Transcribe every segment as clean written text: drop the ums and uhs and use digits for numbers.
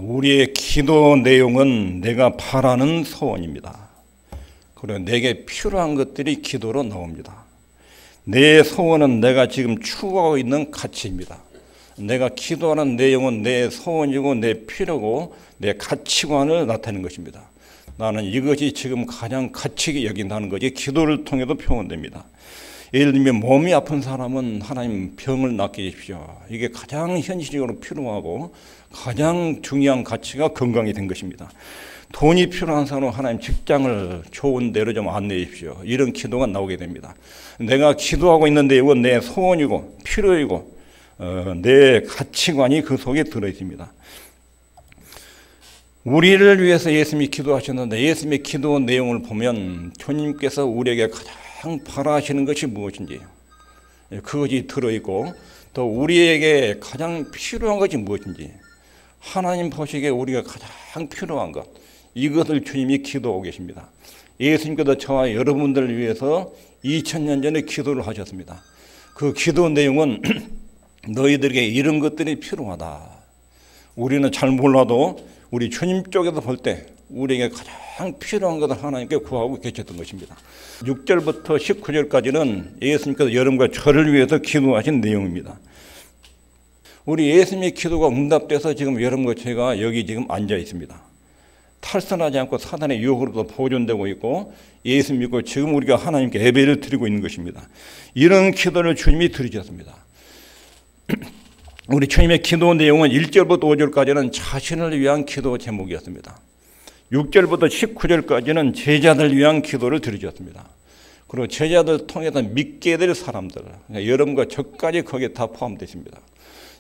우리의 기도 내용은 내가 바라는 소원입니다. 그리고 내게 필요한 것들이 기도로 나옵니다. 내 소원은 내가 지금 추구하고 있는 가치입니다. 내가 기도하는 내용은 내 소원이고 내 필요고 내 가치관을 나타내는 것입니다. 나는 이것이 지금 가장 가치 있게 여긴다는 것이 기도를 통해도 표현됩니다. 예를 들면 몸이 아픈 사람은 하나님 병을 낫게 해주십시오. 이게 가장 현실적으로 필요하고 가장 중요한 가치가 건강이 된 것입니다. 돈이 필요한 사람은 하나님 직장을 좋은 데로 좀 안내해 주십시오. 이런 기도가 나오게 됩니다. 내가 기도하고 있는 내용은 내 소원이고 필요이고 내 가치관이 그 속에 들어있습니다. 우리를 위해서 예수님이 기도하셨는데 예수님의 기도 내용을 보면 주님께서 우리에게 가장 바라시는 것이 무엇인지 그것이 들어있고 또 우리에게 가장 필요한 것이 무엇인지 하나님 보시기에 우리가 가장 필요한 것 이것을 주님이 기도하고 계십니다. 예수님께서 저와 여러분들을 위해서 2000년 전에 기도를 하셨습니다. 그 기도 내용은 너희들에게 이런 것들이 필요하다. 우리는 잘 몰라도 우리 주님 쪽에서 볼 때 우리에게 가장 필요한 것을 하나님께 구하고 계셨던 것입니다. 6절부터 19절까지는 예수님께서 여러분과 저를 위해서 기도하신 내용입니다. 우리 예수님의 기도가 응답돼서 지금 여러분과 제가 여기 지금 앉아 있습니다. 탈선하지 않고 사단의 유혹으로도 보존되고 있고 예수 믿고 지금 우리가 하나님께 예배를 드리고 있는 것입니다. 이런 기도를 주님이 드리셨습니다. 우리 주님의 기도 내용은 1절부터 5절까지는 자신을 위한 기도 제목이었습니다. 6절부터 19절까지는 제자들 위한 기도를 드리셨습니다. 그리고 제자들 통해서 믿게 될 사람들, 그러니까 여러분과 저까지 거기에 다 포함되어 있습니다.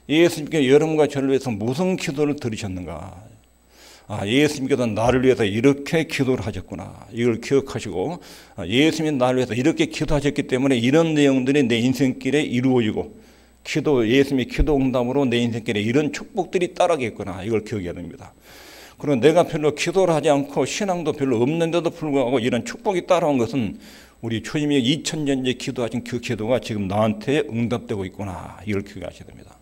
예수님께 여러분과 저를 위해서 무슨 기도를 드리셨는가? 예수님께서 나를 위해서 이렇게 기도를 하셨구나. 이걸 기억하시고 예수님이 나를 위해서 이렇게 기도하셨기 때문에 이런 내용들이 내 인생길에 이루어지고 예수님의 기도 응답으로 내 인생길에 이런 축복들이 따라겠구나. 이걸 기억해야 됩니다. 그리고 내가 별로 기도를 하지 않고 신앙도 별로 없는데도 불구하고 이런 축복이 따라온 것은 우리 주님이 2000년 전에 기도하신 그 기도가 지금 나한테 응답되고 있구나. 이걸 기억하셔야 됩니다.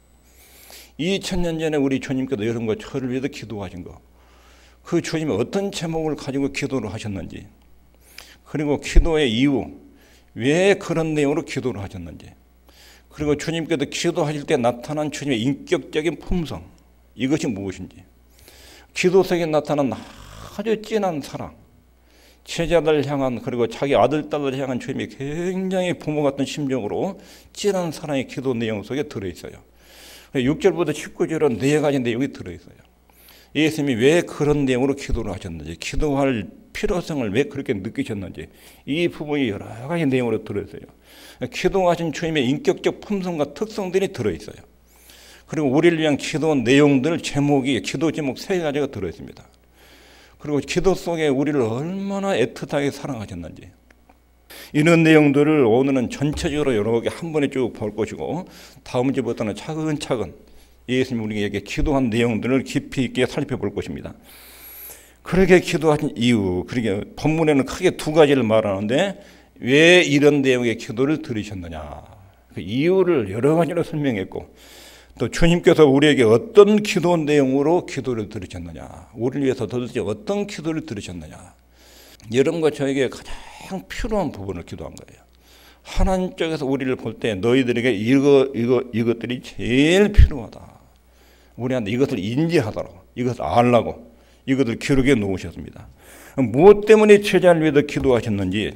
2000년 전에 우리 주님께서 여러분과 저를 위해서 기도하신 거. 그 주님이 어떤 제목을 가지고 기도를 하셨는지 그리고 기도의 이유 왜 그런 내용으로 기도를 하셨는지 그리고 주님께서 기도하실 때 나타난 주님의 인격적인 품성 이것이 무엇인지 기도 속에 나타난 아주 진한 사랑 제자들 향한 그리고 자기 아들 딸을 향한 주님이 굉장히 부모 같은 심정으로 진한 사랑의 기도 내용 속에 들어있어요. 6절부터 19절은 네 가지 내용이 들어있어요. 예수님이 왜 그런 내용으로 기도를 하셨는지 기도할 필요성을 왜 그렇게 느끼셨는지 이 부분이 여러 가지 내용으로 들어있어요. 기도하신 주님의 인격적 품성과 특성들이 들어있어요. 그리고 우리를 위한 기도 내용들 제목이 기도 제목 3가지가 들어있습니다. 그리고 기도 속에 우리를 얼마나 애틋하게 사랑하셨는지 이런 내용들을 오늘은 전체적으로 여러 개 한 번에 쭉 볼 것이고 다음 주부터는 차근차근 예수님 우리에게 기도한 내용들을 깊이 있게 살펴볼 것입니다. 그렇게 기도하신 이유, 그러게 본문에는 크게 2가지를 말하는데 왜 이런 내용의 기도를 드리셨느냐 그 이유를 여러 가지로 설명했고 또 주님께서 우리에게 어떤 기도 내용으로 기도를 드리셨느냐 우리를 위해서 도대체 어떤 기도를 드리셨느냐 여러분과 저에게 가장 필요한 부분을 기도한 거예요. 하나님 쪽에서 우리를 볼 때 너희들에게 이것들이 제일 필요하다. 우리한테 이것을 인지하도록 이것을 알라고 이것을 기록해 놓으셨습니다. 무엇 때문에 제자를 위해서 기도하셨는지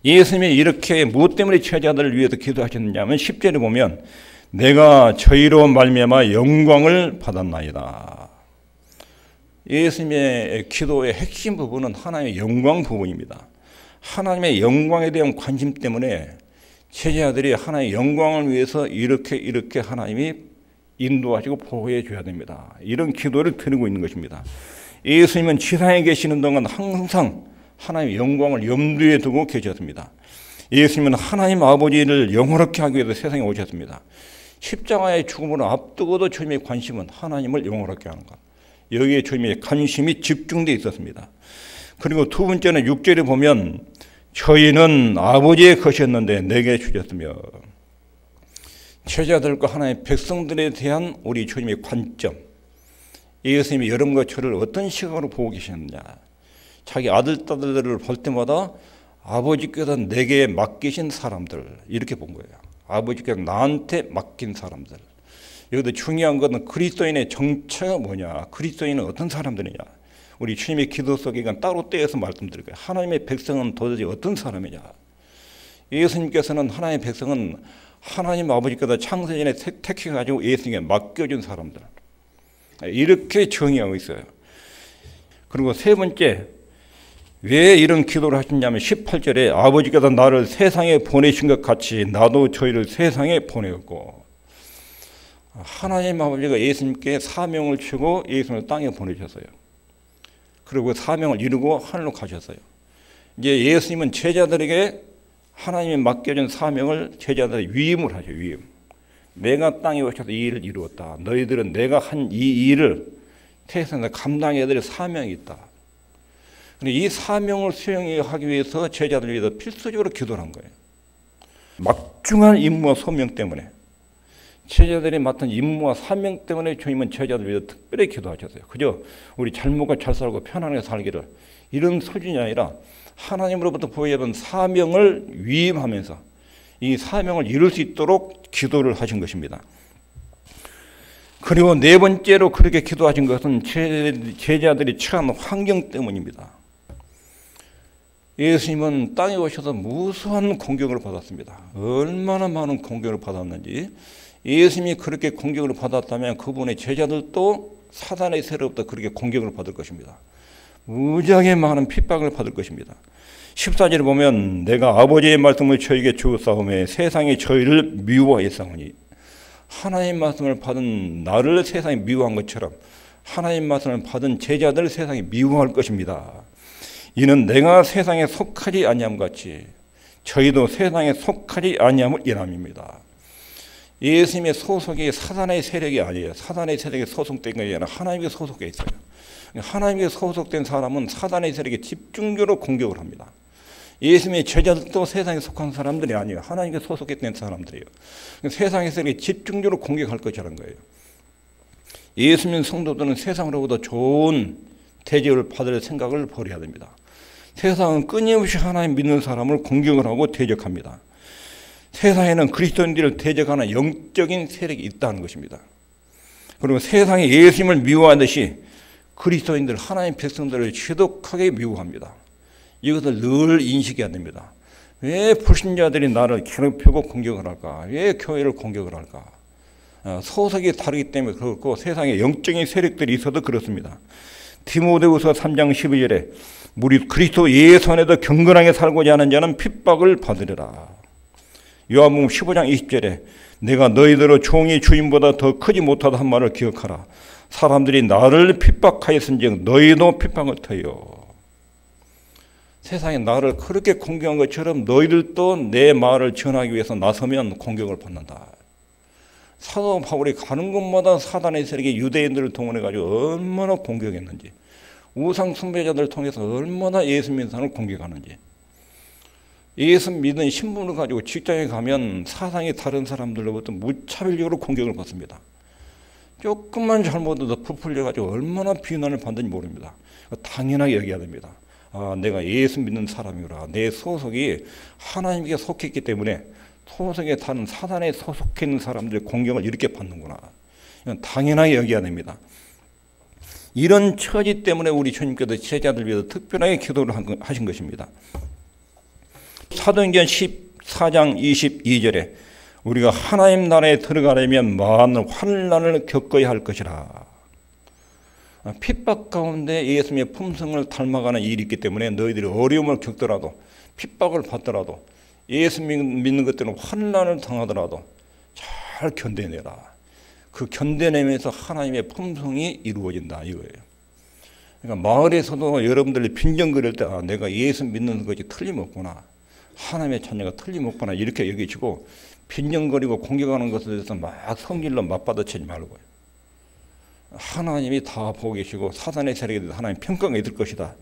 예수님이 이렇게 무엇 때문에 제자들을 위해서 기도하셨느냐 하면 10절에 보면 내가 저희로 말미암아 영광을 받았나이다. 예수님의 기도의 핵심 부분은 하나님의 영광 부분입니다. 하나님의 영광에 대한 관심 때문에 제자들이 하나님의 영광을 위해서 이렇게 하나님이 인도하시고 보호해 줘야 됩니다. 이런 기도를 드리고 있는 것입니다. 예수님은 지상에 계시는 동안 항상 하나님의 영광을 염두에 두고 계셨습니다. 예수님은 하나님 아버지를 영원하게 하기 위해서 세상에 오셨습니다. 십자가의 죽음을 앞두고도 주님의 관심은 하나님을 영원하게 하는 것. 여기에 주님의 관심이 집중되어 있었습니다. 그리고 2번째는 6절에 보면 저희는 아버지의 것이었는데 내게 주셨으며 제자들과 하나님의 백성들에 대한 우리 주님의 관점 예수님이 여러분과 저를 어떤 시각으로 보고 계셨느냐. 자기 아들, 딸들을 볼 때마다 아버지께서 내게 맡기신 사람들 이렇게 본 거예요. 아버지께서 나한테 맡긴 사람들. 여기도 중요한 것은 그리스도인의 정체가 뭐냐. 그리스도인은 어떤 사람들이냐. 우리 주님의 기도 속에 따로 떼어서 말씀드릴 거예요. 하나님의 백성은 도대체 어떤 사람이냐. 예수님께서는 하나님의 백성은 하나님 아버지께서 창세전에 택해가지고 예수님께 맡겨준 사람들. 이렇게 정의하고 있어요. 그리고 세 번째, 왜 이런 기도를 하셨냐면 18절에 아버지께서 나를 세상에 보내신 것 같이 나도 저희를 세상에 보내었고, 하나님 아버지가 예수님께 사명을 주고 예수님을 땅에 보내셨어요. 그리고 사명을 이루고 하늘로 가셨어요. 이제 예수님은 제자들에게 하나님이 맡겨준 사명을 제자들에게 위임을 하죠. 위임. 내가 땅에 오셔서 이 일을 이루었다. 너희들은 내가 한 이 일을 세상에서 감당해야 될 사명이 있다. 이 사명을 수행하기 위해서 제자들을 위해서 필수적으로 기도를 한 거예요. 막중한 임무와 소명 때문에, 제자들이 맡은 임무와 사명 때문에 주님은 제자들을 위해서 특별히 기도하셨어요. 그저 우리 잘 먹고 잘 살고 편안하게 살기를, 이런 수준이 아니라 하나님으로부터 보여준 사명을 위임하면서 이 사명을 이룰 수 있도록 기도를 하신 것입니다. 그리고 네 번째로 그렇게 기도하신 것은 제자들이 처한 환경 때문입니다. 예수님은 땅에 오셔서 무수한 공격을 받았습니다. 얼마나 많은 공격을 받았는지. 예수님이 그렇게 공격을 받았다면 그분의 제자들도 사단의 세로부터 그렇게 공격을 받을 것입니다. 무지하게 많은 핍박을 받을 것입니다. 14절에 보면 내가 아버지의 말씀을 저에게 주었사오매 세상이 저희를 미워했사오니, 하나님 말씀을 받은 나를 세상이 미워한 것처럼 하나님 말씀을 받은 제자들을 세상이 미워할 것입니다. 이는 내가 세상에 속하지 아니함 같이 저희도 세상에 속하지 아니함을 인함입니다. 예수님의 소속이 사단의 세력이 아니에요. 사단의 세력에 소속된 것이 아니라 하나님께 소속해 있어요. 하나님께 소속된 사람은 사단의 세력에 집중적으로 공격을 합니다. 예수님의 제자들도 세상에 속한 사람들이 아니에요. 하나님께 소속된 사람들이에요. 세상의 세력에 집중적으로 공격할 것이라는 거예요. 예수님 성도들은 세상으로부터 좋은 대접을 받을 생각을 버려야 됩니다. 세상은 끊임없이 하나님 믿는 사람을 공격을 하고 대적합니다. 세상에는 그리스도인들을 대적하는 영적인 세력이 있다는 것입니다. 그리고 세상이 예수님을 미워하듯이 그리스도인들, 하나님 백성들을 지독하게 미워합니다. 이것을 늘 인식해야 됩니다. 왜 불신자들이 나를 괴롭히고 공격을 할까? 왜 교회를 공격을 할까? 소속이 다르기 때문에 그렇고 세상에 영적인 세력들이 있어도 그렇습니다. 디모데후서 3장 12절에 우리 그리스도 예수 안에서 경건하게 살고자 하는 자는 핍박을 받으리라. 요한복음 15장 20절에 내가 너희들의 종이 주인보다 더 크지 못하다 한 말을 기억하라. 사람들이 나를 핍박하였은즉 너희도 핍박을 터요. 세상에 나를 그렇게 공격한 것처럼 너희들도 내 말을 전하기 위해서 나서면 공격을 받는다. 사도 바울이 가는 곳마다 사단의 세력이 유대인들을 동원해가지고 얼마나 공격했는지, 우상 숭배자들을 통해서 얼마나 예수 믿는 사람을 공격하는지. 예수 믿는 신분을 가지고 직장에 가면 사상이 다른 사람들로부터 무차별적으로 공격을 받습니다. 조금만 잘못해도 부풀려가지고 얼마나 비난을 받는지 모릅니다. 당연하게 여겨야 됩니다. 아, 내가 예수 믿는 사람이구나. 내 소속이 하나님께 속했기 때문에 소속에 타는 사단에 소속해 있는 사람들의 공격을 이렇게 받는구나. 이건 당연하게 여겨야 됩니다. 이런 처지 때문에 우리 주님께서 제자들 위해서 특별하게 기도를 하신 것입니다. 사도행전 14장 22절에 우리가 하나님 나라에 들어가려면 많은 환난을 겪어야 할 것이라. 핍박 가운데 예수님의 품성을 닮아가는 일이 있기 때문에 너희들이 어려움을 겪더라도 핍박을 받더라도 예수 믿는 것 때문에 환난을 당하더라도 잘 견뎌내라. 그 견뎌내면서 하나님의 품성이 이루어진다 이거예요. 그러니까 마을에서도 여러분들이 빈정거릴 때 아, 내가 예수 믿는 것이 틀림없구나. 하나님의 자녀가 틀림없구나 이렇게 여기시고 빈정거리고 공격하는 것에 대해서 막 성질로 맞받아치지 말고요. 하나님이 다 보고 계시고 사단의 세력에 대해서 하나님 평가가 있을 것이다.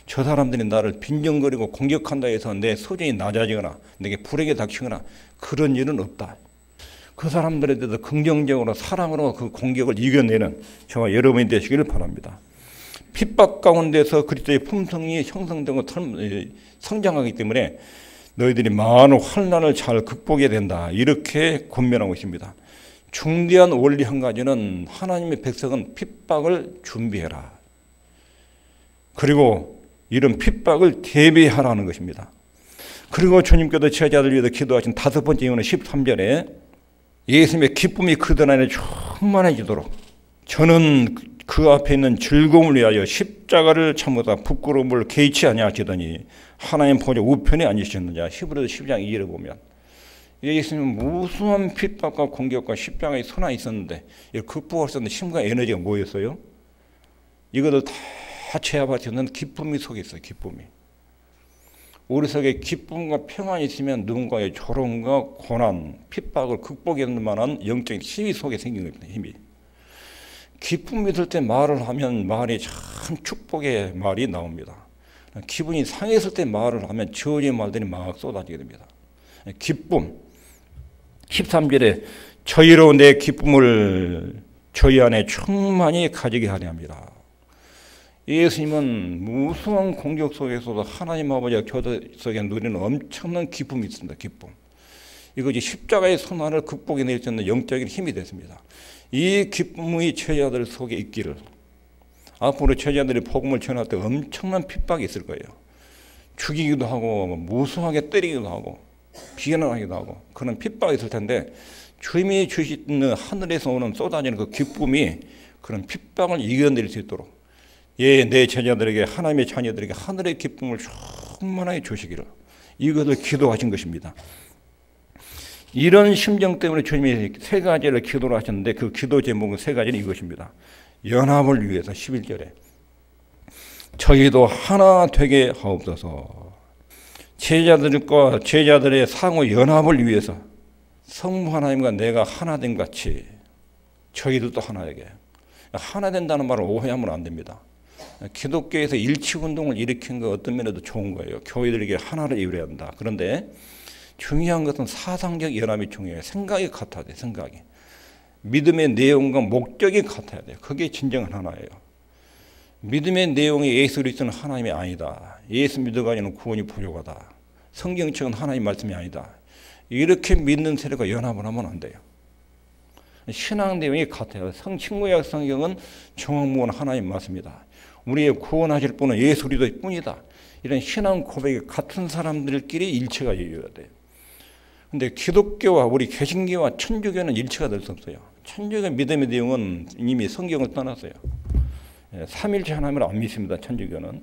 저 사람들이 나를 빈정거리고 공격한다 해서 내 소중이 낮아지거나 내게 불행이 닥치거나 그런 일은 없다. 그 사람들에 대해서 긍정적으로 사랑으로 그 공격을 이겨내는 저와 여러분이 되시기를 바랍니다. 핍박 가운데서 그리스도의 품성이 형성되고 성장하기 때문에 너희들이 많은 환난을 잘 극복해야 된다. 이렇게 권면하고 있습니다. 중대한 원리 한 가지는 하나님의 백성은 핍박을 준비해라. 그리고 이런 핍박을 대비하라는 것입니다. 그리고 주님께서 제자들 위해서 기도하신 다섯 번째 이유는 13절에 예수님의 기쁨이 그들 안에 충만해지도록 저는 그 앞에 있는 즐거움을 위하여 십자가를 참으다 부끄러움을 개의치 아니하시더니 하나님 보좌 우편에 앉으셨느냐. 히브리서 12장 2절에 보면 예수님은 무수한 핍박과 공격과 십자가의 선언이 있었는데 이걸 극복할 수 있는 힘과 에너지가 뭐였어요? 이것을 다 제압하시는 기쁨이 속에 있어요. 기쁨이. 우리 속에 기쁨과 평안이 있으면 누군가의 조롱과 고난, 핍박을 극복하는 만한 영적인 힘이 속에 생긴 겁니다. 힘이. 기쁨이 있을 때 말을 하면 말이 참 축복의 말이 나옵니다. 기분이 상했을 때 말을 하면 저주의 말들이 막 쏟아지게 됩니다. 기쁨. 13절에 저희로 내 기쁨을 저희 안에 충만히 가지게 하려 합니다. 예수님은 무수한 공격 속에서도 하나님 아버지와 교제 속에 누리는 엄청난 기쁨이 있습니다. 기쁨. 이것이 십자가의 선한을 극복해낼 수 있는 영적인 힘이 됐습니다. 이 기쁨이 제자들 속에 있기를 앞으로 제자들이 복음을 전할 때 엄청난 핍박이 있을 거예요. 죽이기도 하고 무수하게 때리기도 하고 비난하기도 하고 그런 핍박이 있을 텐데 주님이 주시는 하늘에서 오는 쏟아지는 그 기쁨이 그런 핍박을 이겨낼 수 있도록 내 제자들에게 하나님의 자녀들에게 하늘의 기쁨을 충만하게 주시기를 이것을 기도하신 것입니다. 이런 심정 때문에 주님이 세 가지를 기도를 하셨는데 그 기도 제목은 세 가지는 이것입니다. 연합을 위해서 11절에 저희도 하나 되게 하옵소서. 제자들과 제자들의 상호 연합을 위해서 성부 하나님과 내가 하나 된 같이 저희들도 하나에게 하나 된다는 말을 오해하면 안 됩니다. 기독교에서 일치운동을 일으킨 거 어떤 면에도 좋은 거예요. 교회들에게 하나를 이루어야 한다. 그런데 중요한 것은 사상적 연합이 중요해요. 생각이 같아야 돼요. 생각이. 믿음의 내용과 목적이 같아야 돼요. 그게 진정한 하나예요. 믿음의 내용이 예수 그리스도는 하나님이 아니다. 예수 믿어가지고는 구원이 부족하다. 성경책은 하나님 말씀이 아니다. 이렇게 믿는 세력과 연합을 하면 안 돼요. 신앙 내용이 같아요. 신구약 성경은 정확무원 하나님 맞습니다. 우리의 구원하실 분은 예수 그리스도일 뿐이다. 이런 신앙 고백이 같은 사람들끼리 일치가 이루어야 돼요. 근데 기독교와 우리 개신교와 천주교는 일치가 될 수 없어요. 천주교 믿음의 내용은 이미 성경을 떠났어요. 삼일체 하나님을 안 믿습니다. 천주교는.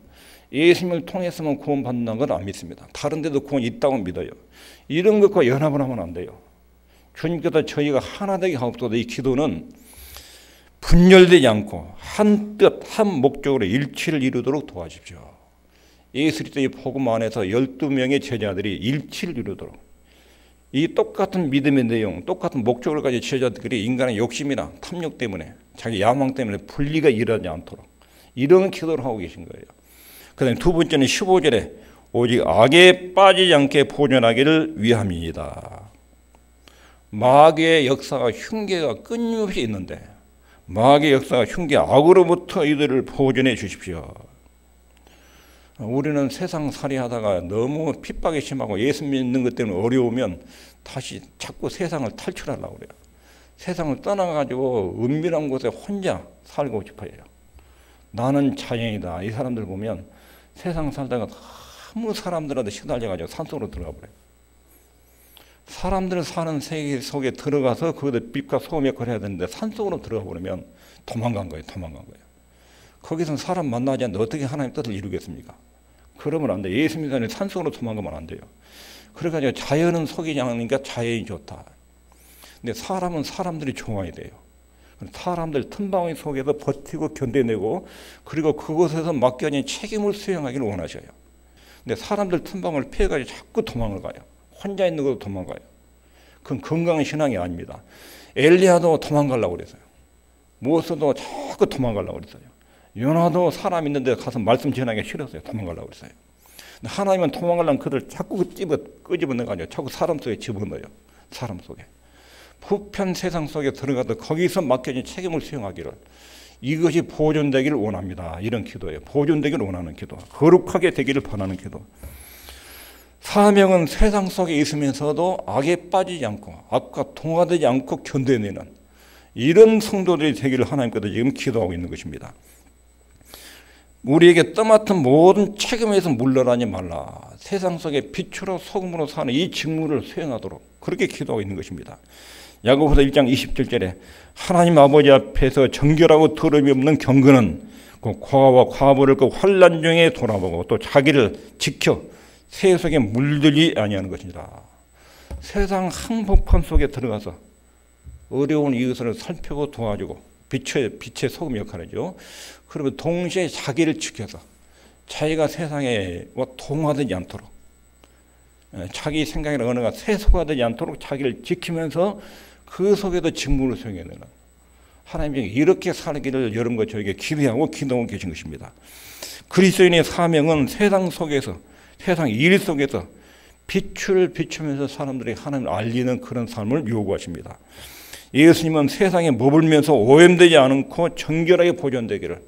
예수님을 통해서만 구원받는다는 걸 안 믿습니다. 다른 데도 구원이 있다고 믿어요. 이런 것과 연합을 하면 안 돼요. 주님께서 저희가 하나 되게 하옵소서. 이 기도는 분열되지 않고 한 뜻, 한 목적으로 일치를 이루도록 도와주십시오. 예수 그리스도의 복음 안에서 12명의 제자들이 일치를 이루도록 이 똑같은 믿음의 내용, 똑같은 목적을 가진 제자들이 인간의 욕심이나 탐욕 때문에 자기 야망 때문에 분리가 일어나지 않도록 이런 기도를 하고 계신 거예요. 그 다음에 두 번째는 15절에 오직 악에 빠지지 않게 보존하기를 위함이다. 마귀의 역사가 흉계가 끊임없이 있는데 마귀의 역사가 흉계 악으로부터 이들을 보존해 주십시오. 우리는 세상 살이하다가 너무 핍박이 심하고 예수 믿는 것 때문에 어려우면 다시 자꾸 세상을 탈출하려고 그래요. 세상을 떠나가지고 은밀한 곳에 혼자 살고 싶어요. 나는 자연이다. 이 사람들 보면 세상 살다가 너무 사람들한테 시달려가지고 산속으로 들어가 버려요. 사람들 사는 세계 속에 들어가서 거기다 빛과 소금 역할을 해야 되는데 산속으로 들어가 버리면 도망간 거예요. 거기서는 사람 만나지 않는데 어떻게 하나님 뜻을 이루겠습니까? 그러면 안 돼요. 예수 믿는 사람이 산속으로 도망가면 안 돼요. 그래가지고 자연은 속이지 않으니까 자연이 좋다. 근데 사람은 사람들이 좋아야 돼요. 사람들 틈바구니 속에서 버티고 견뎌내고 그리고 그곳에서 맡겨진 책임을 수행하기를 원하셔요. 근데 사람들 틈바구니를 피해가지고 자꾸 도망을 가요. 혼자 있는 것도 도망가요. 그건 건강한 신앙이 아닙니다. 엘리야도 도망가려고 그랬어요. 모세도 자꾸 도망가려고 그랬어요. 요나도 사람 있는데 가서 말씀 전하기 싫었어요. 도망가려고 그랬어요. 하나님은 도망가려면 그들 자꾸 끄집어내가지고 자꾸 사람 속에 집어넣어요. 사람 속에. 부패한 세상 속에 들어가도 거기서 맡겨진 책임을 수행하기를, 이것이 보존되기를 원합니다. 이런 기도예요. 보존되기를 원하는 기도, 거룩하게 되기를 바라는 기도. 사명은 세상 속에 있으면서도 악에 빠지지 않고 악과 동화되지 않고 견뎌내는 이런 성도들이 되기를 하나님께서 지금 기도하고 있는 것입니다. 우리에게 떠맡은 모든 책임에서 물러나지 말라. 세상 속에 빛으로 소금으로 사는 이 직무를 수행하도록 그렇게 기도하고 있는 것입니다. 야고보서 1장 27절에 하나님 아버지 앞에서 정결하고 더러움이 없는 경건은 그 과와 과부를 그 환난 중에 돌아보고 또 자기를 지켜 새 속에 물들지 아니하는 것이니라. 세상 한복판 속에 들어가서 어려운 이웃을 살피고 도와주고 빛의 소금 역할이죠. 그러면 동시에 자기를 지켜서 자기가 세상에 동화되지 않도록, 자기 생각이나 언어가 세속화되지 않도록 자기를 지키면서 그 속에도 직무를 수행해내는 하나님이 이렇게 살기를 여러분과 저에게 기대하고 기도하고 계신 것입니다. 그리스도인의 사명은 세상 속에서, 세상 일 속에서 빛을 비추면서 사람들이 하나님을 알리는 그런 삶을 요구하십니다. 예수님은 세상에 머물면서 오염되지 않고 정결하게 보존되기를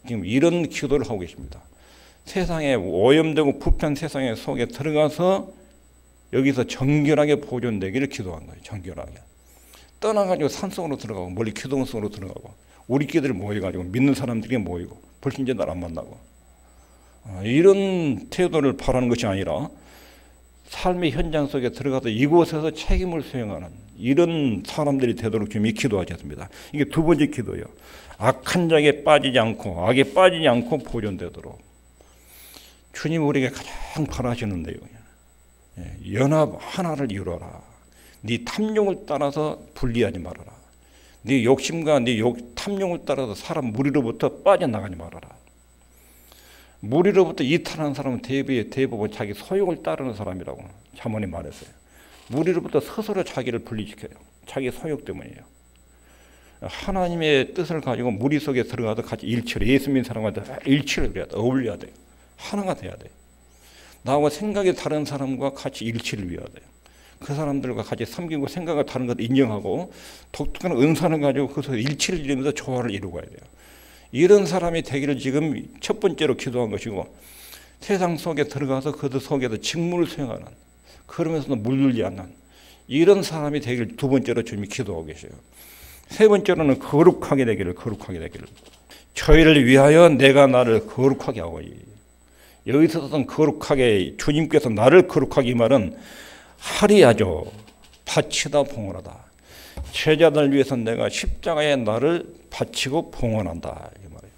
지금 이런 기도를 하고 계십니다. 세상에 오염되고 부패한 세상의 속에 들어가서 여기서 정결하게 보존되기를 기도한 거예요. 정결하게. 떠나가지고 산속으로 들어가고 멀리 기도원 속으로 들어가고 우리끼리 모여가지고 믿는 사람들이 모이고 불신자들 안 만나고 이런 태도를 바라는 것이 아니라 삶의 현장 속에 들어가서 이곳에서 책임을 수행하는 이런 사람들이 되도록 주님이 기도하셨습니다. 이게 두 번째 기도예요. 악한 자에게 빠지지 않고 악에 빠지지 않고 보존되도록 주님 우리에게 가장 바라시는데요. 연합 하나를 이루어라. 네 탐욕을 따라서 분리하지 말아라. 네 욕심과 네 탐욕을 따라서 사람 무리로부터 빠져나가지 말아라. 무리로부터 이탈하는 사람은 대부분 자기 소욕을 따르는 사람이라고 자문이 말했어요. 무리로부터 스스로 자기를 분리시켜요. 자기 소욕 때문이에요. 하나님의 뜻을 가지고 무리 속에 들어가서 같이 일치를, 예수 믿는 사람과 일치를 해야 돼. 어울려야 돼요. 하나가 돼야 돼요. 나하고 생각이 다른 사람과 같이 일치를 위해야 돼요. 그 사람들과 같이 섬기고 생각이 다른 것을 인정하고 독특한 은사를 가지고 그 속에 일치를 이루면서 조화를 이루고 가야 돼요. 이런 사람이 되기를 지금 첫 번째로 기도한 것이고 세상 속에 들어가서 그들 속에서 직무를 수행하는 그러면서도 물들지 않는 이런 사람이 되기를 두 번째로 주님이 기도하고 계셔요. 세 번째로는 거룩하게 되기를 저희를 위하여 내가 나를 거룩하게 하오니 여기서는 거룩하게 주님께서 나를 거룩하게 이 말은 하리하죠. 바치다 봉헌하다. 제자들 위해서 내가 십자가에 나를 바치고 봉헌한다. 이 말이에요.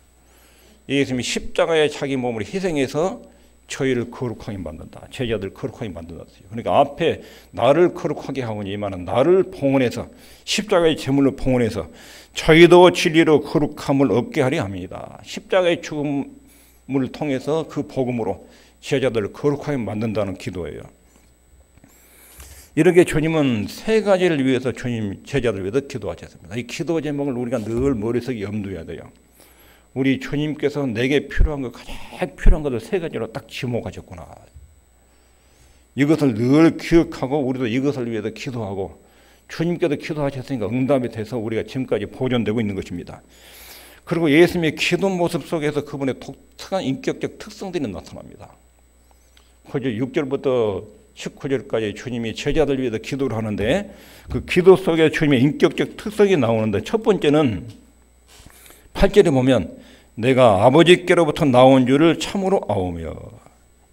예수님이 십자가에 자기 몸을 희생해서 저희를 거룩하게 만든다. 제자들 거룩하게 만든다. 그러니까 앞에 나를 거룩하게 하오니 이 말은 나를 봉헌해서 십자가의 제물로 봉헌해서 저희도 진리로 거룩함을 얻게 하려 합니다. 십자가의 죽음을 통해서 그 복음으로 제자들을 거룩하게 만든다는 기도예요. 이렇게 주님은 세 가지를 위해서 주님 제자들을 위해서 기도하셨습니다. 이 기도 제목을 우리가 늘 머릿속에 염두해야 돼요. 우리 주님께서 내게 필요한 것, 가장 필요한 것을 세 가지로 딱 지목하셨구나. 이것을 늘 기억하고 우리도 이것을 위해서 기도하고 주님께서 기도하셨으니까 응답이 돼서 우리가 지금까지 보존되고 있는 것입니다. 그리고 예수님의 기도 모습 속에서 그분의 독특한 인격적 특성들이 나타납니다. 그저 6절부터 19절까지 주님이 제자들 위해서 기도를 하는데 그 기도 속에 주님의 인격적 특성이 나오는데 첫 번째는 8절에 보면 내가 아버지께로부터 나온 줄을 참으로 아오며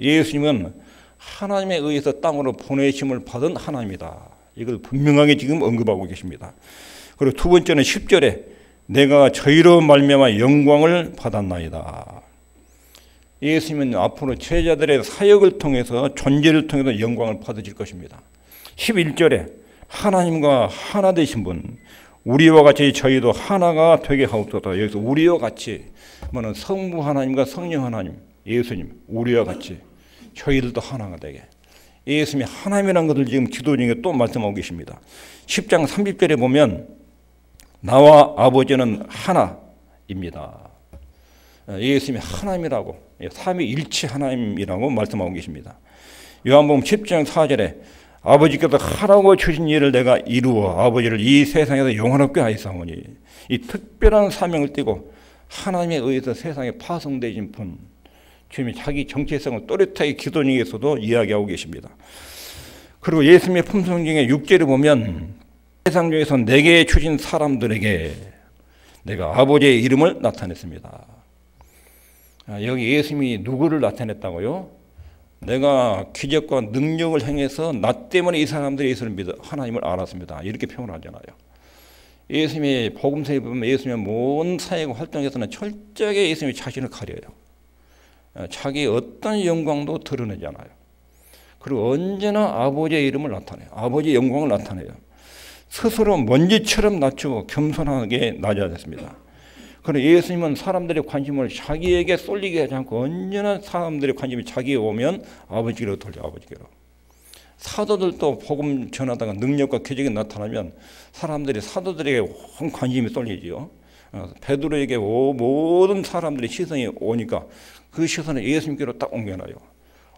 예수님은 하나님에 의해서 땅으로 보내심을 받은 하나님이다. 이걸 분명하게 지금 언급하고 계십니다. 그리고 두 번째는 10절에 내가 저희로 말미암아 영광을 받았나이다. 예수님은 앞으로 제자들의 사역을 통해서 존재를 통해서 영광을 받으실 것입니다. 11절에 하나님과 하나 되신 분 우리와 같이 저희도 하나가 되게 하옵소서. 여기서 우리와 같이 뭐는 성부 하나님과 성령 하나님 예수님 우리와 같이 저희들도 하나가 되게 예수님이 하나님이라는 것을 지금 기도 중에 또 말씀하고 계십니다. 10장 30절에 보면 나와 아버지는 하나입니다. 예수님이 하나님이라고 삼위일체 하나님이라고 말씀하고 계십니다. 요한복음 10장 4절에 아버지께서 하라고 주신 일을 내가 이루어 아버지를 이 세상에서 영원롭게 하였사오니 이 특별한 사명을 띠고 하나님에 의해서 세상에 파송되신 분 주님이 자기 정체성을 또렷하게 기도님에서도 이야기하고 계십니다. 그리고 예수님의 품성 중에 6절을 보면 세상 중에서 내게 주신 사람들에게 내가 아버지의 이름을 나타냈습니다. 여기 예수님이 누구를 나타냈다고요? 내가 기적과 능력을 행해서 나 때문에 이 사람들이 예수를 믿어 하나님을 알았습니다. 이렇게 표현을 하잖아요. 예수님의 복음서에 보면 예수님의 모든 사역 활동에서는 철저하게 예수님이 자신을 가려요. 자기의 어떤 영광도 드러내지 않아요. 그리고 언제나 아버지의 이름을 나타내요. 아버지의 영광을 나타내요. 스스로 먼지처럼 낮추고 겸손하게 낮아졌습니다. 그리고 예수님은 사람들의 관심을 자기에게 쏠리게 하지 않고 언제나 사람들의 관심이 자기에 오면 아버지께로 돌려 아버지께로. 사도들도 복음 전하다가 능력과 기적이 나타나면 사람들이 사도들에게 온 관심이 쏠리지요. 베드로에게 모든 사람들의 시선이 오니까 그 시선을 예수님께로 딱 옮겨놔요.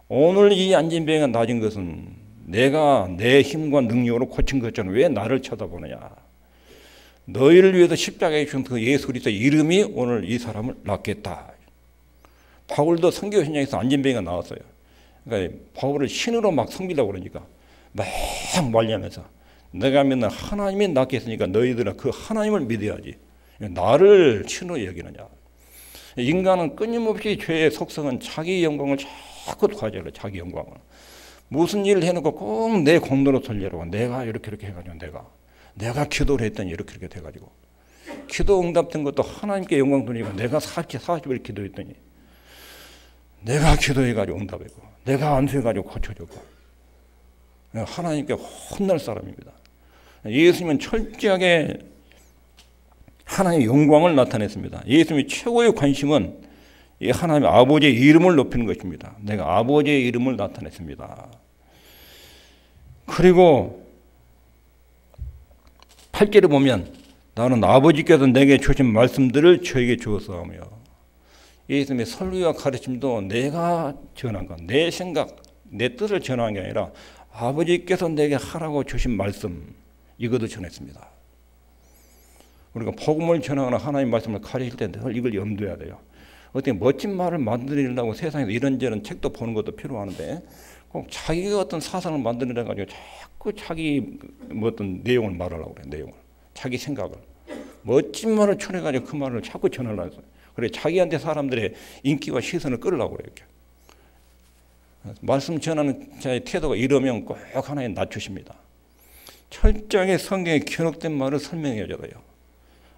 오늘 이 안진병이가 낮은 것은 내가 내 힘과 능력으로 고친 것처럼 왜 나를 쳐다보느냐. 너희를 위해서 십자가에 죽은 그 예수 그리스도의 이름이 오늘 이 사람을 낫겠다. 바울도 선교 현장에서 안진병이가 나왔어요. 그러니까 바울을 신으로 막 섬기려고 그러니까 막 말리면서 내가 믿는 하나님이 낫겠으니까 너희들은 그 하나님을 믿어야지. 나를 신으로 여기느냐. 인간은 끊임없이 죄의 속성은 자기 영광을 자꾸 가져요. 자기 영광을. 무슨 일을 해놓고 꼭 내 공로로 돌리려고 내가 이렇게 해가지고 내가 기도를 했더니 이렇게 돼가지고 기도 응답된 것도 하나님께 영광 돌리고 내가 40일 기도했더니 내가 기도해가지고 응답했고 내가 안수해가지고 고쳐줬고 하나님께 혼날 사람입니다. 예수님은 철저하게 하나님의 영광을 나타냈습니다. 예수님의 최고의 관심은 이 하나님 아버지의 이름을 높이는 것입니다. 내가 아버지의 이름을 나타냈습니다. 그리고 8절에 보면 나는 아버지께서 내게 주신 말씀들을 저에게 주었사오며 예수님의 설교와 가르침도 내가 전한 것, 내 생각, 내 뜻을 전한 게 아니라 아버지께서 내게 하라고 주신 말씀 이것도 전했습니다. 우리가 복음을 전하거나 하나님 말씀을 가르칠 때 늘 이걸 염두해야 돼요. 어떻게 멋진 말을 만들려고 세상에서 이런저런 책도 보는 것도 필요하는데 꼭 자기가 어떤 사상을 만들어 가지고 자꾸 자기 어떤 내용을 말하려고 그래요. 내용을. 자기 생각을. 멋진 말을 추려 가지고 그 말을 자꾸 전하려고 해요. 그래 자기한테 사람들의 인기와 시선을 끌으려고 그래요. 이렇게. 말씀 전하는 자의 태도가 이러면 꼭 하나에 낮추십니다. 철저하게 성경에 기록된 말을 설명해 줘야 돼요.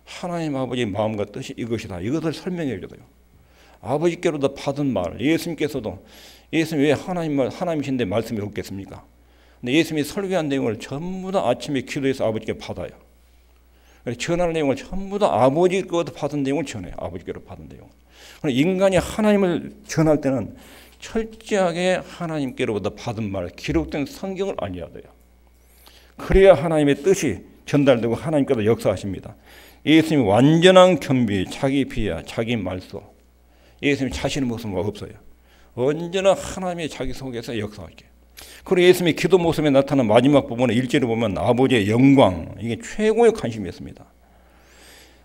하나님 아버지의 마음과 뜻이 이것이다. 이것을 설명해 줘야 돼요. 아버지께로도 받은 말, 예수님께서도 예수님이 왜 하나님이신데 말씀이 없겠습니까? 근데 예수님이 설교한 내용을 전부 다 아침에 기도해서 아버지께 받아요. 전하는 내용을 전부 다 아버지께로부터 받은 내용을 전해요. 아버지께로 받은 내용. 인간이 하나님을 전할 때는 철저하게 하나님께로부터 받은 말, 기록된 성경을 알려야 돼요. 그래야 하나님의 뜻이 전달되고 하나님께서 역사하십니다. 예수님이 완전한 겸비, 자기 비하, 자기 말소. 예수님 자신의 모습은 없어요. 언제나 하나님의 자기 속에서 역사할게요. 그리고 예수님의 기도 모습에 나타난 마지막 부분에 1절에 보면 아버지의 영광, 이게 최고의 관심이었습니다.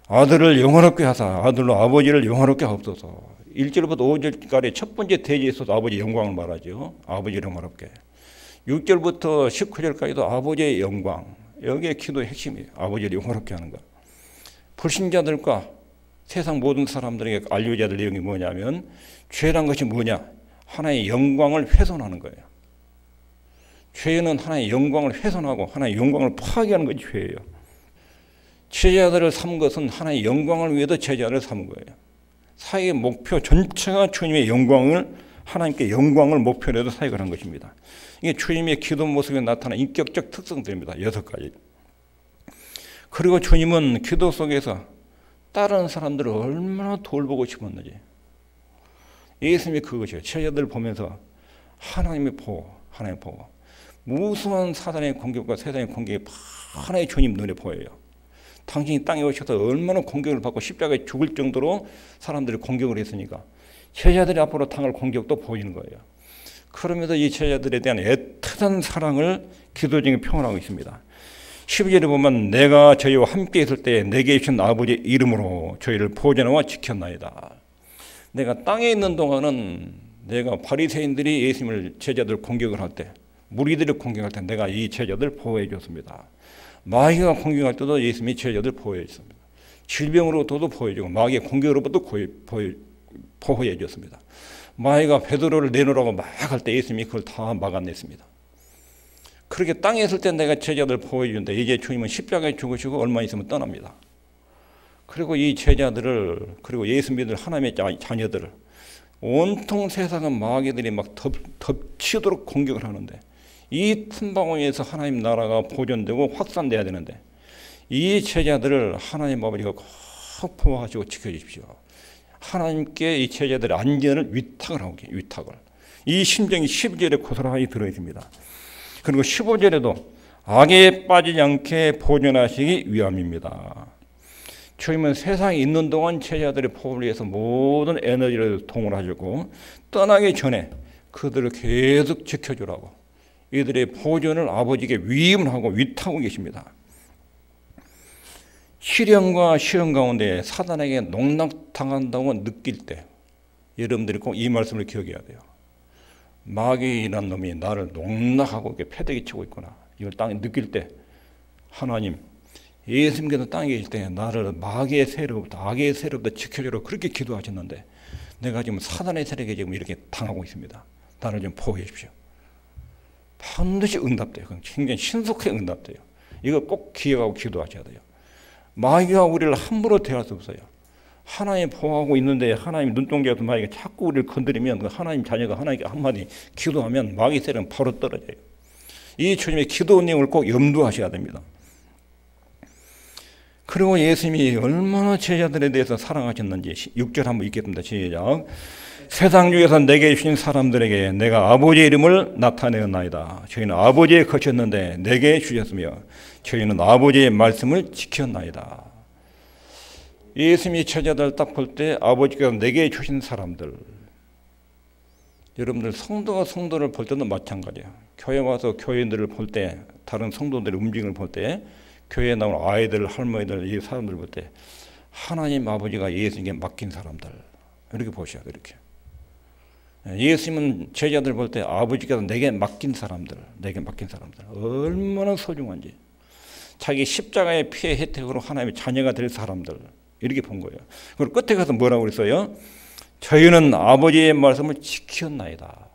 아들을 영원롭게 하사 아들로 아버지를 영원롭게 하옵소서. 1절부터 5절까지 첫 번째 대지에서도 아버지의 영광을 말하죠. 아버지를 영원롭게. 6절부터 19절까지도 아버지의 영광, 여기에 기도의 핵심이에요. 아버지를 영원롭게 하는 것. 불신자들과 세상 모든 사람들에게 알려져야 될 내용이 뭐냐면 죄란 것이 뭐냐? 하나의 영광을 훼손하는 거예요. 죄는 하나의 영광을 훼손하고 하나의 영광을 파괴하는 것이 죄예요. 제자들을 삼은 것은 하나의 영광을 위해서 제자를 삼은 거예요. 사역의 목표 전체가 주님의 영광을 하나님께 영광을 목표로 해서 사역을 한 것입니다. 이게 주님의 기도 모습에 나타난 인격적 특성들입니다. 6가지. 그리고 주님은 기도 속에서 다른 사람들을 얼마나 돌보고 싶었는지 예수님이 그것이에요. 제자들 보면서 하나님의 보호, 하나님의 보호. 무수한 사단의 공격과 세상의 공격이 하나의 주님 눈에 보여요. 당신이 땅에 오셔서 얼마나 공격을 받고 십자가에 죽을 정도로 사람들이 공격을 했으니까 제자들이 앞으로 당할 공격도 보이는 거예요. 그러면서 이 제자들에 대한 애틋한 사랑을 기도 중에 표현하고 있습니다. 12절에 보면 내가 저희와 함께 있을 때 내게 주신 아버지의 이름으로 저희를 보존하고 지켰나이다. 내가 땅에 있는 동안은 내가 바리새인들이 예수님을 제자들 공격을 할 때, 무리들을 공격할 때 내가 이 제자들 보호해 줬습니다. 마귀가 공격할 때도 예수님이 제자들 보호해 줬습니다. 질병으로부터도 보호해 주고 마귀의 공격으로부터 보호해 줬습니다. 마귀가 베드로를 내놓으라고 막 할 때 예수님이 그걸 다 막아냈습니다. 그렇게 땅에 있을 때 내가 제자들 보호해 주는데 이제 주님은 십자가에 죽으시고 얼마 있으면 떠납니다. 그리고 이 제자들을, 그리고 예수 믿을 하나님의 자녀들을 온통 세상은 마귀들이 막 덮치도록 공격을 하는데 이 틈바구니에서 하나님 나라가 보존되고 확산돼야 되는데 이 제자들을 하나님 아버지가 꼭 보호하시고 지켜주십시오. 하나님께 이 제자들의 안전을 위탁을 하고 계세요. 위탁을. 이 심정이 12절에 고스란히 들어있습니다. 그리고 15절에도 악에 빠지지 않게 보존하시기 위함입니다. 주님은 세상에 있는 동안 제자들의 보호를 위해서 모든 에너지를 동원하셨고 떠나기 전에 그들을 계속 지켜주라고 이들의 보존을 아버지께 위임을 하고 위탁하고 계십니다. 시련과 시험 가운데 사단에게 농락당한다고 느낄 때 여러분들이 꼭 이 말씀을 기억해야 돼요. 마귀라는 놈이 나를 농락하고 이렇게 패대기 치고 있구나. 이걸 땅에 느낄 때 하나님, 예수님께서 땅에 계실 때 나를 마귀의 세력부터 악의 세력부터 지켜주라고 그렇게 기도하셨는데 내가 지금 사단의 세력에 지금 이렇게 당하고 있습니다. 나를 좀 보호해 주십시오. 반드시 응답돼요. 굉장히 신속하게 응답돼요. 이거 꼭 기억하고 기도하셔야 돼요. 마귀가 우리를 함부로 대할 수 없어요. 하나님 보호하고 있는데 하나님 눈동자에서 마귀가 자꾸 우리를 건드리면 하나님 자녀가 하나님께 한마디 기도하면 마귀 세력은 바로 떨어져요. 이 주님의 기도 내용을 꼭 염두하셔야 됩니다. 그리고 예수님이 얼마나 제자들에 대해서 사랑하셨는지 6절 한번 읽겠습니다. 시작. 세상 중에서 내게 주신 사람들에게 내가 아버지의 이름을 나타내었나이다. 저희는 아버지의 것이었는데 내게 주셨으며 저희는 아버지의 말씀을 지켰나이다. 예수님이 제자들 딱 볼 때 아버지가 내게 주신 사람들, 여러분들 성도가 성도를 볼 때도 마찬가지예요. 교회 와서 교인들을 볼 때, 다른 성도들의 움직임을 볼 때, 교회에 나온 아이들, 할머니들, 이 사람들을 볼 때 하나님 아버지가 예수님께 맡긴 사람들 이렇게 보셔야 돼요. 이렇게. 예수님은 제자들 볼 때 아버지께서 내게 맡긴 사람들, 내게 맡긴 사람들 얼마나 소중한지, 자기 십자가의 피의 혜택으로 하나님의 자녀가 될 사람들 이렇게 본 거예요. 그리고 끝에 가서 뭐라고 그랬어요? 저희는 아버지의 말씀을 지켰나이다.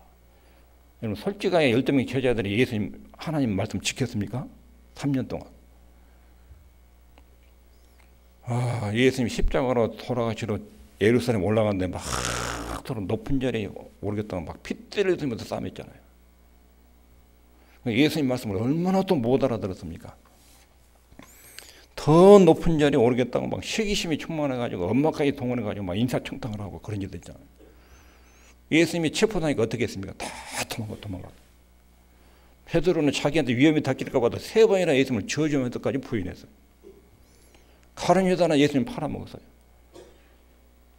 여러분 솔직하게 12명의 제자들이 예수님 하나님 말씀 지켰습니까? 3년 동안. 예수님 십자가로 돌아가시러 예루살렘 올라갔는데 막 서로 높은 자리에 오르겠다고 막 핏대를 들면서 싸움했잖아요. 예수님 말씀을 얼마나 또 못 알아들었습니까? 더 높은 자리에 오르겠다고 막 시기심이 충만해가지고 엄마까지 동원해가지고 막 인사청탁을 하고 그런 일도 있잖아요. 예수님이 체포당하니까 어떻게 했습니까? 다 도망가. 베드로는 자기한테 위험이 닥칠까 봐도 3번이나 예수님을 저주하면서까지 부인했어요. 가룟 유다는 예수님 팔아먹었어요.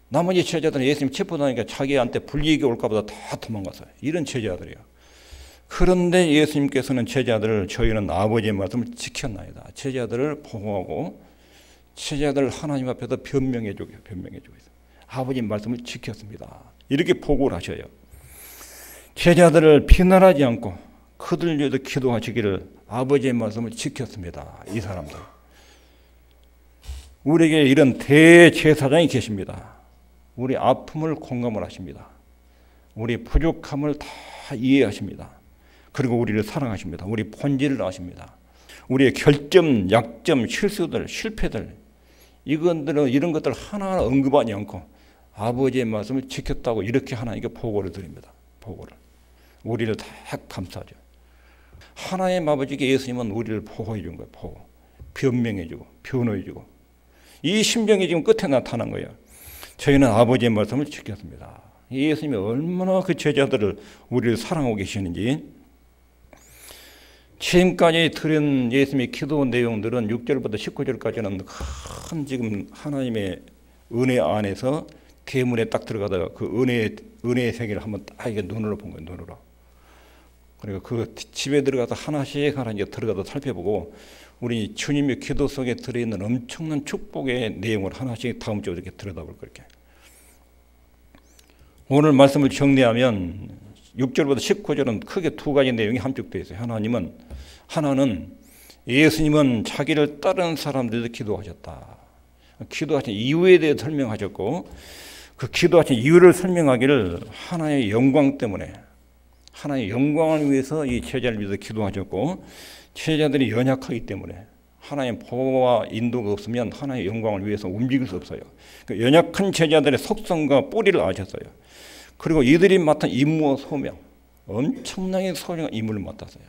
나머지 제자들은 예수님 체포당하니까 자기한테 불이익이 올까 보다 다 도망갔어요. 이런 제자들이에요. 그런데 예수님께서는 제자들을 저희는 아버지의 말씀을 지켰나이다. 제자들을 보호하고 제자들을 하나님 앞에서 변명해주고 있어요. 아버지의 말씀을 지켰습니다. 이렇게 보고를 하셔요. 제자들을 비난하지 않고 그들 위해서 기도하시기를 아버지의 말씀을 지켰습니다. 이 사람들. 우리에게 이런 대제사장이 계십니다. 우리 아픔을 공감을 하십니다. 우리 부족함을 다 이해하십니다. 그리고 우리를 사랑하십니다. 우리 본질을 아십니다. 우리의 결점, 약점, 실수들, 실패들 이런 것들 하나하나 언급하지 않고 아버지의 말씀을 지켰다고 이렇게 하나님께 보고를 드립니다. 보고를. 우리를 다 감싸죠. 하나님 아버지께 예수님은 우리를 보호해 준 거예요. 보호. 변명해 주고 변호해 주고. 이 심정이 지금 끝에 나타난 거예요. 저희는 아버지의 말씀을 지켰습니다. 예수님이 얼마나 그 제자들을 우리를 사랑하고 계시는지. 지금까지 들은 예수님의 기도 내용들은 6절부터 19절까지는 큰 지금 하나님의 은혜 안에서 대문에 딱 들어가다가 그 은혜의 세계를 한번 딱 이게 눈으로 본 거예요. 눈으로. 그리고 그 집에 들어가서 하나씩 하나씩 들어가서 살펴보고 우리 주님의 기도 속에 들어있는 엄청난 축복의 내용을 하나씩 다음 주에 이렇게 들여다볼 거예요. 오늘 말씀을 정리하면 6절부터 19절은 크게 두 가지 내용이 함축되어 있어요. 하나는 예수님은 자기를 따르는 사람들도 기도하셨다. 기도하신 이유에 대해 설명하셨고 그 기도하신 이유를 설명하기를 하나님의 영광 때문에 하나님의 영광을 위해서 이 제자를 위해서 기도하셨고 제자들이 연약하기 때문에 하나님의 보호와 인도가 없으면 하나님의 영광을 위해서 움직일 수 없어요. 그 연약한 제자들의 속성과 뿌리를 아셨어요. 그리고 이들이 맡은 임무와 소명, 엄청나게 소중한 임무를 맡았어요.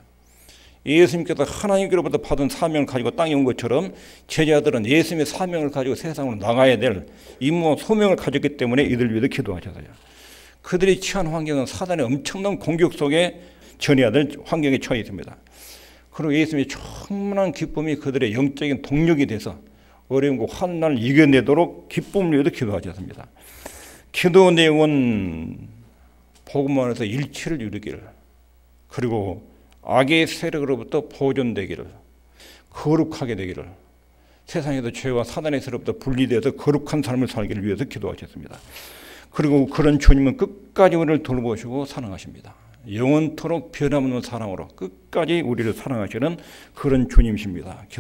예수님께서 하나님께로부터 받은 사명을 가지고 땅에 온 것처럼 제자들은 예수님의 사명을 가지고 세상으로 나가야 될 임무와 소명을 가졌기 때문에 이들 위해서 기도하셨어요. 그들이 처한 환경은 사단의 엄청난 공격 속에 전해야 될 환경에 처해 있습니다. 그리고 예수님의 충만한 기쁨이 그들의 영적인 동력이 돼서 어려움과 환난을 이겨내도록 기쁨을 위해서 기도하셨습니다. 기도 내용은 복음 안에서 일치를 이루기를, 그리고 악의 세력으로부터 보존되기를, 거룩하게 되기를, 세상에서 죄와 사단의 세력부터 분리되어서 거룩한 삶을 살기를 위해서 기도하셨습니다. 그리고 그런 주님은 끝까지 우리를 돌보시고 사랑하십니다. 영원토록 변함없는 사랑으로 끝까지 우리를 사랑하시는 그런 주님이십니다.